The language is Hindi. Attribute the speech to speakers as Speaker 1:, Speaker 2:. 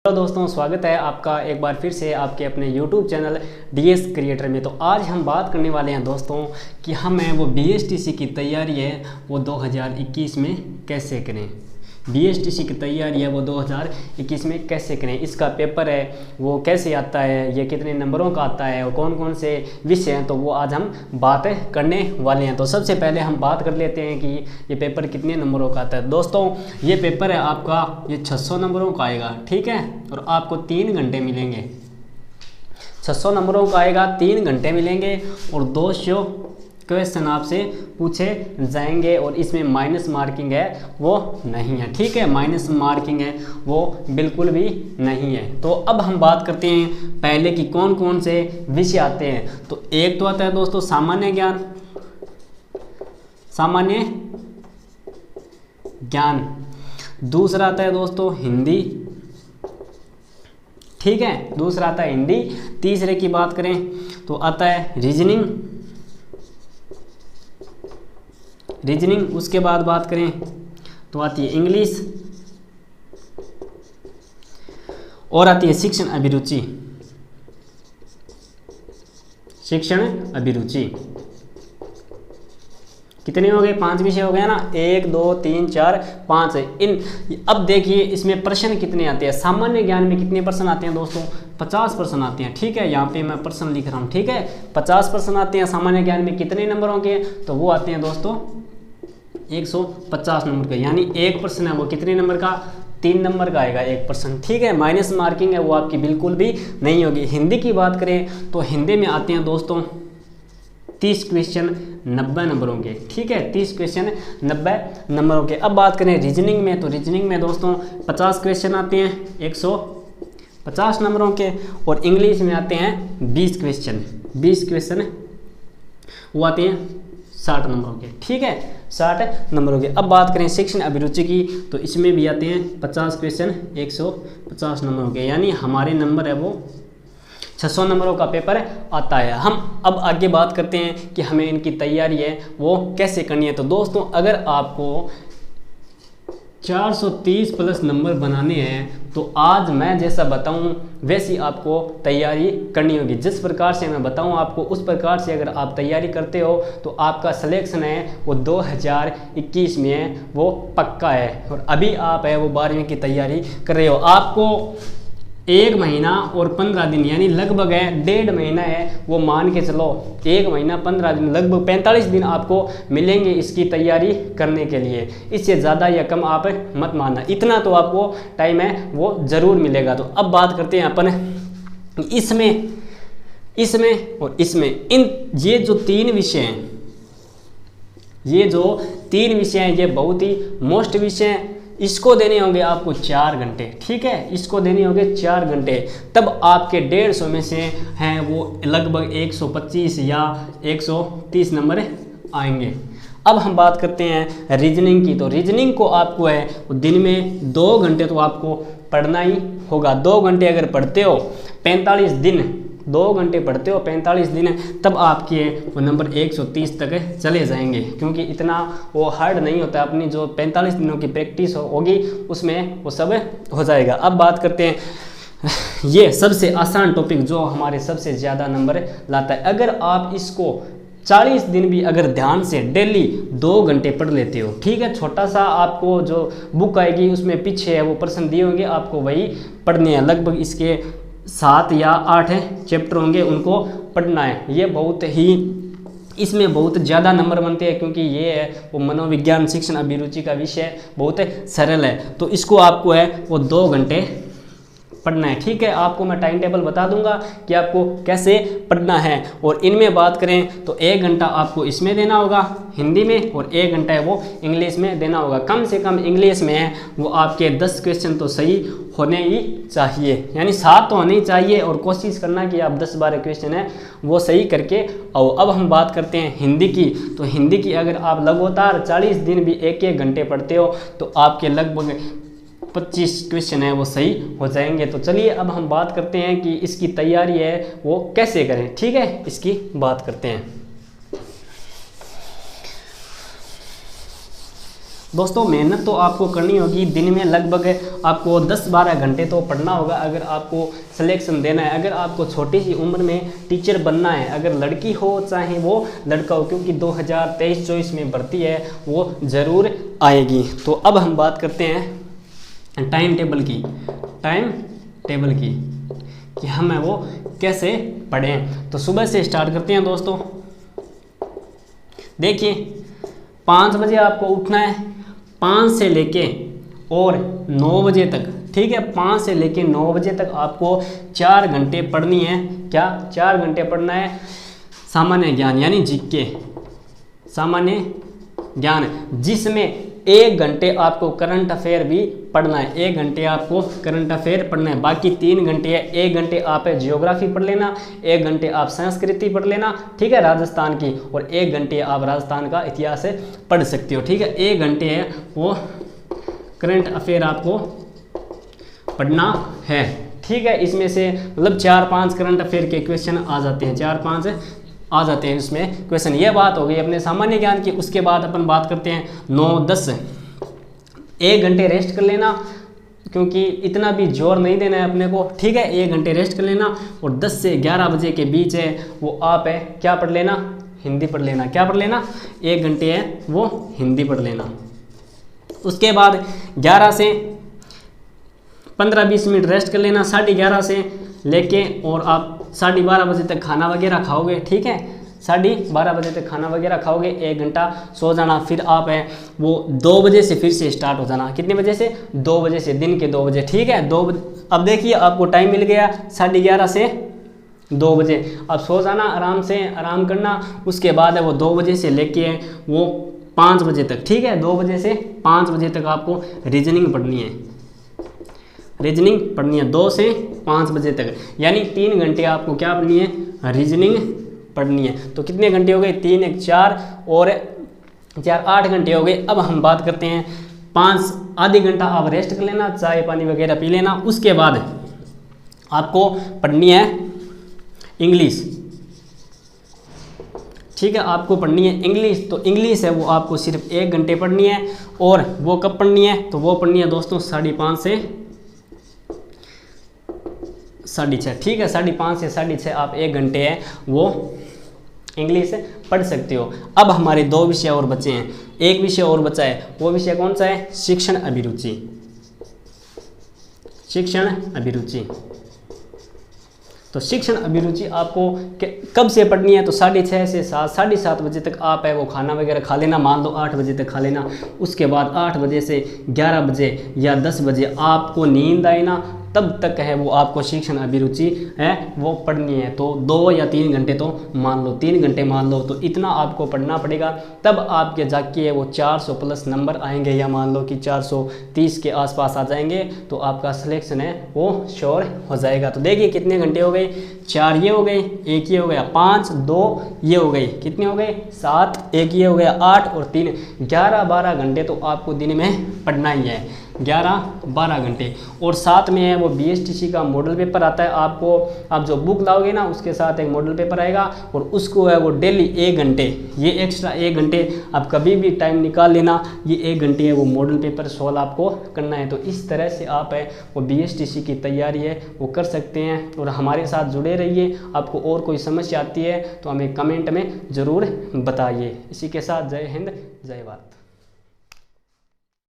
Speaker 1: हेलो दोस्तों, स्वागत है आपका एक बार फिर से आपके अपने YouTube चैनल डीएस क्रिएटर में। तो आज हम बात करने वाले हैं दोस्तों कि हमें वो बीएसटीसी की तैयारी है वो 2021 में कैसे करें। बीएसटीसी की तैयारी है वो 2021 में कैसे करें, इसका पेपर है वो कैसे आता है, ये कितने नंबरों का आता है और कौन कौन से विषय हैं, तो वो आज हम बात करने वाले हैं। तो सबसे पहले हम बात कर लेते हैं कि ये पेपर कितने नंबरों का आता है। दोस्तों ये पेपर है आपका, ये 600 नंबरों का आएगा, ठीक है, और आपको 3 घंटे मिलेंगे। 600 नंबरों का आएगा, 3 घंटे मिलेंगे और 200 क्वेश्चन आपसे पूछे जाएंगे और इसमें माइनस मार्किंग है वो नहीं है, ठीक है, माइनस मार्किंग है वो बिल्कुल भी नहीं है। तो अब हम बात करते हैं पहले कि कौन कौन से विषय आते हैं। तो एक तो आता है दोस्तों सामान्य ज्ञान, सामान्य ज्ञान। दूसरा आता है दोस्तों हिंदी, ठीक है, दूसरा आता है हिंदी। तीसरे की बात करें तो आता है रीजनिंग, उसके बाद बात करें तो आती है इंग्लिश और आती है शिक्षण अभिरुचि, शिक्षण अभिरुचि। कितने हो गए? 5 विषय हो गए ना, 1 2 3 4 5 इन। अब देखिए इसमें प्रश्न कितने आते हैं। सामान्य ज्ञान में कितने प्रश्न आते हैं दोस्तों? 50 प्रश्न आते हैं, ठीक है, यहाँ पे मैं प्रश्न लिख रहा हूँ, ठीक है, 50 प्रश्न आते हैं। सामान्य ज्ञान में कितने नंबरों के? तो वो आते हैं दोस्तों 150 नंबर का, यानी एक प्रश्न है वो कितने नंबर का? 3 नंबर का आएगा एक प्रश्न, ठीक है, माइनस मार्किंग है वो आपकी बिल्कुल भी नहीं होगी। हिंदी की बात करें तो हिंदी में आते हैं दोस्तों 30 क्वेश्चन 90 नंबरों के, ठीक है, 30 क्वेश्चन 90 नंबरों के। अब बात करें रीजनिंग में, तो रीजनिंग में दोस्तों 50 क्वेश्चन आते हैं 150 नंबरों के और इंग्लिश में आते हैं 20 क्वेश्चन वो आते हैं 60 नंबरों के, ठीक है, 60 नंबरों के। अब बात करें शिक्षण अभिरुचि की, तो इसमें भी आते हैं 50 क्वेश्चन 150 नंबरों के, यानी हमारे नंबर है वो 600 नंबरों का पेपर आता है। हम अब आगे बात करते हैं कि हमें इनकी तैयारी है वो कैसे करनी है। तो दोस्तों अगर आपको 430 प्लस नंबर बनाने हैं तो आज मैं जैसा बताऊं वैसी आपको तैयारी करनी होगी। जिस प्रकार से मैं बताऊं आपको उस प्रकार से अगर आप तैयारी करते हो तो आपका सिलेक्शन है वो 2021 में है वो पक्का है। और अभी आप है वो 12वीं की तैयारी कर रहे हो, आपको 1 महीना और 15 दिन यानी लगभग है 1.5 महीना है वो मान के चलो, 1 महीना 15 दिन लगभग 45 दिन आपको मिलेंगे इसकी तैयारी करने के लिए। इससे ज़्यादा या कम आप मत मानना, इतना तो आपको टाइम है वो ज़रूर मिलेगा। तो अब बात करते हैं अपन इसमें और इसमें, इन ये जो 3 विषय हैं, ये जो 3 विषय हैं ये बहुत ही मोस्ट विषय हैं। इसको देने होंगे आपको 4 घंटे, ठीक है, इसको देने होंगे 4 घंटे, तब आपके 150 में से हैं वो लगभग 125 या 130 नंबर आएंगे। अब हम बात करते हैं रीजनिंग की। तो रीजनिंग को आपको है दिन में 2 घंटे तो आपको पढ़ना ही होगा। 2 घंटे अगर पढ़ते हो 45 दिन, 2 घंटे पढ़ते हो 45 दिन, तब आपके वो नंबर 130 तक चले जाएंगे, क्योंकि इतना वो हार्ड नहीं होता। अपनी जो 45 दिनों की प्रैक्टिस होगी उसमें वो सब हो जाएगा। अब बात करते हैं ये सबसे आसान टॉपिक जो हमारे सबसे ज़्यादा नंबर लाता है। अगर आप इसको 40 दिन भी अगर ध्यान से डेली 2 घंटे पढ़ लेते हो, ठीक है, छोटा सा आपको जो बुक आएगी उसमें पीछे है वो प्रश्न दिए होंगे, आपको वही पढ़ने हैं। लगभग इसके 7 या 8 चैप्टर होंगे, उनको पढ़ना है। ये बहुत ही इसमें बहुत ज़्यादा नंबर बनते हैं, क्योंकि ये है वो मनोविज्ञान शिक्षण अभिरुचि का विषय बहुत सरल है। तो इसको आपको है वो 2 घंटे पढ़ना है, ठीक है। आपको मैं टाइम टेबल बता दूंगा कि आपको कैसे पढ़ना है। और इनमें बात करें तो 1 घंटा आपको इसमें देना होगा हिंदी में और 1 घंटा है वो इंग्लिश में देना होगा। कम से कम इंग्लिश में है वो आपके 10 क्वेश्चन तो सही होने ही चाहिए, यानी 7 तो होने ही चाहिए, और कोशिश करना कि आप 10-12 क्वेश्चन है वो सही करके आओ। अब हम बात करते हैं हिंदी की। तो हिंदी की अगर आप लगातार 40 दिन भी 1-1 घंटे पढ़ते हो तो आपके लगभग 25 क्वेश्चन है वो सही हो जाएंगे। तो चलिए अब हम बात करते हैं कि इसकी तैयारी है वो कैसे करें, ठीक है, इसकी बात करते हैं। दोस्तों मेहनत तो आपको करनी होगी, दिन में लगभग आपको 10-12 घंटे तो पढ़ना होगा अगर आपको सिलेक्शन देना है। अगर आपको छोटी सी उम्र में टीचर बनना है, अगर लड़की हो चाहे वो लड़का हो, क्योंकि 2023-24 में भर्ती है वो ज़रूर आएगी। तो अब हम बात करते हैं टाइम टेबल की कि हमें वो कैसे पढ़ें। तो सुबह से स्टार्ट करते हैं दोस्तों। देखिए 5 बजे आपको उठना है, 5 से लेके और 9 बजे तक, ठीक है, 5 से लेके 9 बजे तक आपको 4 घंटे पढ़नी है। क्या 4 घंटे पढ़ना है? सामान्य ज्ञान यानी जीके, सामान्य ज्ञान, जिसमें 1 घंटे आपको करंट अफेयर भी पढ़ना है। 1 घंटे आपको करंट अफेयर पढ़ना है, बाकी 3 घंटे है। 1 घंटे आप जियोग्राफी पढ़ लेना, 1 घंटे आप संस्कृति पढ़ लेना, ठीक है, राजस्थान की, और 1 घंटे आप राजस्थान का इतिहास पढ़ सकते हो, ठीक है। 1 घंटे है वो करंट अफेयर आपको पढ़ना है, ठीक है। इसमें से मतलब 4-5 करंट अफेयर के क्वेश्चन आ जाते हैं, 4-5 आ जाते हैं इसमें क्वेश्चन। ये बात हो गई अपने सामान्य ज्ञान की। उसके बाद अपन बात करते हैं 9-10, 1 घंटे रेस्ट कर लेना, क्योंकि इतना भी जोर नहीं देना है अपने को, ठीक है। 1 घंटे रेस्ट कर लेना, और 10 से 11 बजे के बीच है वो आप है क्या पढ़ लेना? हिंदी पढ़ लेना। क्या पढ़ लेना? 1 घंटे है वो हिंदी पढ़ लेना। उसके बाद 11 से 15-20 मिनट रेस्ट कर लेना, 11:30 से लेके, और आप 12:30 बजे तक खाना वगैरह खाओगे, ठीक है। 12:30 बजे तक खाना वगैरह खाओगे, 1 घंटा सो जाना। फिर आप है वो 2 बजे से फिर से स्टार्ट हो जाना। कितने बजे से? 2 बजे से, दिन के 2 बजे, ठीक है। 2 बजे अब देखिए आपको टाइम मिल गया 11:30 से 2 बजे। अब सो जाना, आराम से आराम करना। उसके बाद है वो 2 बजे से लेके वो 5 बजे तक, ठीक है। 2 बजे से 5 बजे तक आपको रीजनिंग पढ़नी है, रीजनिंग पढ़नी है 2 से 5 बजे तक, यानी 3 घंटे आपको क्या पढ़नी है? रीजनिंग पढ़नी है। तो कितने घंटे हो गए? 3 1 4 और 4 8 घंटे हो गए। अब हम बात करते हैं 5 आधे घंटा आप रेस्ट कर लेना, चाय पानी वगैरह पी लेना। उसके बाद आपको पढ़नी है इंग्लिश, ठीक है, आपको पढ़नी है इंग्लिश। तो इंग्लिश है वो आपको सिर्फ 1 घंटे पढ़नी है, और वो कब पढ़नी है? तो वो पढ़नी है दोस्तों 5:30 से 6:30, ठीक है। 5:30 से 6:30 आप 1 घंटे है वो इंग्लिश पढ़ सकते हो। अब हमारे 2 विषय और बचे हैं, एक विषय और बचा है। वो विषय कौन सा है? शिक्षण अभिरुचि, शिक्षण अभिरुचि। तो शिक्षण अभिरुचि आपको कब से पढ़नी है? तो 6:30 से 7 बजे तक आप है वो खाना वगैरह खा लेना, मान लो 8 बजे तक खा लेना। उसके बाद 8 बजे से 11 बजे या 10 बजे आपको नींद आए ना, तब तक है वो आपको शिक्षण अभिरुचि है वो पढ़नी है। तो 2 या 3 घंटे तो मान लो, 3 घंटे मान लो, तो इतना आपको पढ़ना पड़ेगा। तब आपके जाके वो 400 प्लस नंबर आएंगे, या मान लो कि 430 के आसपास आ जाएंगे, तो आपका सिलेक्शन है वो श्योर हो जाएगा। तो देखिए कितने घंटे हो गए? 4 ये हो गए, 1 ये हो गया, 5 2 ये हो गए, कितने हो गए? 7, 1 ये हो गया, 8 और 3 11-12 घंटे तो आपको दिन में पढ़ना ही है, 11-12 घंटे। और साथ में है वो BSTC का मॉडल पेपर आता है। आपको आप जो बुक लाओगे ना उसके साथ एक मॉडल पेपर आएगा, और उसको है वो डेली 1 घंटे, ये एक्स्ट्रा 1 घंटे आप कभी भी टाइम निकाल लेना, ये 1 घंटे है वो मॉडल पेपर सॉल्व आपको करना है। तो इस तरह से आप है वो BSTC की तैयारी है वो कर सकते हैं। और हमारे साथ जुड़े रहिए। आपको और कोई समस्या आती है तो हमें कमेंट में ज़रूर बताइए। इसी के साथ जय हिंद, जय भारत।